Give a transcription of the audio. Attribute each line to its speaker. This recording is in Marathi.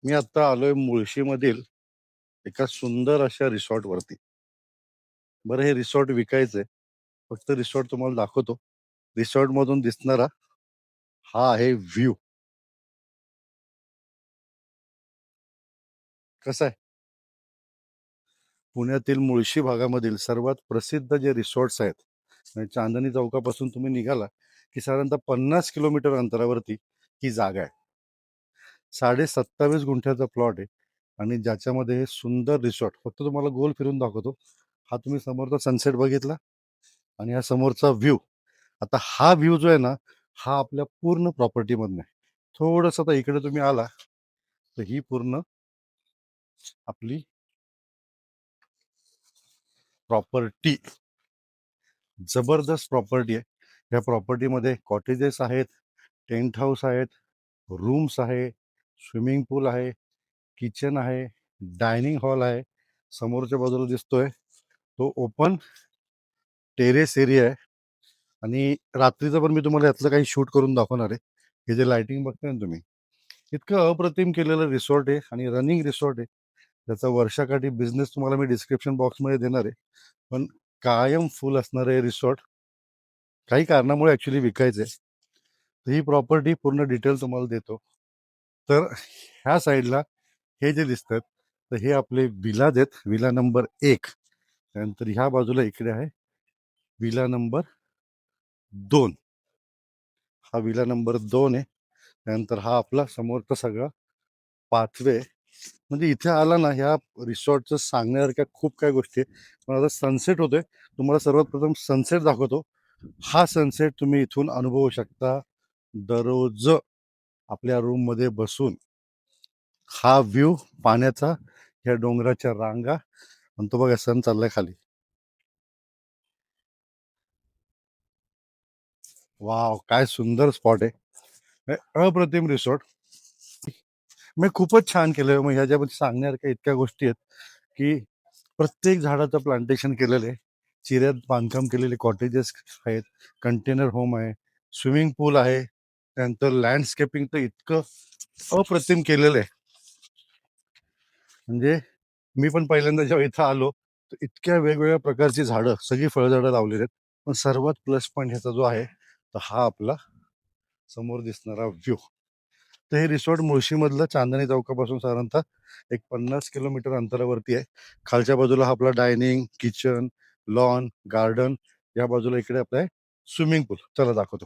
Speaker 1: मी आता आलोय मुळशीमधील एका सुंदर अशा रिसॉर्ट वरती. बरं, हे रिसॉर्ट विकायचंय. फक्त रिसॉर्ट तुम्हाला दाखवतो. रिसॉर्ट मधून दिसणारा हा आहे व्ह्यू. कसा आहे? पुण्यातील मुळशी भागामधील सर्वात प्रसिद्ध जे रिसॉर्ट्स आहेत, म्हणजे चांदणी चौकापासून तुम्ही निघाला की साधारणतः 50 किलोमीटर अंतरावरती ही जागा आहे. 27.5 गुंठ्याचा प्लॉट आहे आणि ज्याच्यामध्ये हे सुंदर रिसॉर्ट. फक्त तुम्हाला गोल फिरून दाखवतो. हा तुम्ही समोरचा सनसेट बघितला आणि हा समोरचा व्ह्यू. आता हा व्ह्यू जो आहे ना, हा आपल्या पूर्ण प्रॉपर्टी मधनं आहे. थोडस आता इकडे तुम्ही आला तर ही पूर्ण आपली प्रॉपर्टी, जबरदस्त प्रॉपर्टी आहे. या प्रॉपर्टीमध्ये कॉटेजेस आहेत, टेंट हाऊस आहेत, रूम्स आहे, स्विमिंग पूल आहे, किचन आहे, डायनिंग हॉल आहे. समोरच्या बाजूला दिसतोय तो ओपन टेरेस एरिया आहे. आणि रात्रीचं पण मी तुम्हाला यातलं काही शूट करून दाखवणार आहे. हे जे लाइटिंग बघताय ना तुम्ही, इतकं अप्रतिम केलेलं रिसॉर्ट आहे आणि रनिंग रिसॉर्ट आहे. त्याचा वर्षाकाठी बिझनेस तुम्हाला मी डिस्क्रिप्शन बॉक्समध्ये देणार आहे. पण कायम फुल असणार आहे रिसॉर्ट. काही कारणामुळे ॲक्च्युली विकायचं आहे. तर ही प्रॉपर्टी पूर्ण डिटेल तुम्हाला देतो. तर ह्या साईडला हे जे दिसतात, तर हे आपले विलाज आहेत. Villa number 1. त्यानंतर ह्या बाजूला इकडे आहे विला नंबर 2. हा विला नंबर 2 आहे. त्यानंतर हा आपला समोरचा सगळा पाथवे. म्हणजे इथे आला ना, ह्या रिसॉर्टचं सांगण्यासारख्या खूप काही गोष्टी आहे. पण आता सनसेट होतोय. तुम्हाला सर्वात प्रथम सनसेट दाखवतो. हा सनसेट तुम्ही इथून अनुभवू शकता दररोज आपल्या रूममध्ये बसून. हा व्ह्यू पाण्याचा, ह्या डोंगराच्या रांगा, आणि तो बघा सन चाललाय खाली. वाव, काय सुंदर स्पॉट आहे. अप्रतिम रिसॉर्ट. मी खूपच छान केलं. मग ह्याच्यामध्ये सांगण्यासारख्या इतक्या गोष्टी आहेत की प्रत्येक झाडाचं प्लांटेशन केलेलं आहे. चिऱ्यात बांधकाम केलेले कॉटेजेस आहेत, कंटेनर होम आहे, स्विमिंग पूल आहे. त्यानंतर लँडस्केपिंग तर इतकं अप्रतिम केलेलं आहे. म्हणजे मी पण पहिल्यांदा जेव्हा इथं आलो तर इतक्या वेगवेगळ्या प्रकारची झाडं, सगळी फळझाडं लावलेली आहेत. पण सर्वात प्लस पॉईंट ह्याचा जो आहे, तर हा आपला समोर दिसणारा व्ह्यू. तर हे रिसॉर्ट मुळशीमधलं चांदणी चौकापासून साधारणतः एक 50 किलोमीटर अंतरावरती आहे. खालच्या बाजूला हा आपला डायनिंग, किचन, लॉन, गार्डन. या बाजूला इकडे आपलं आहे स्विमिंग पूल. चला दाखवतो.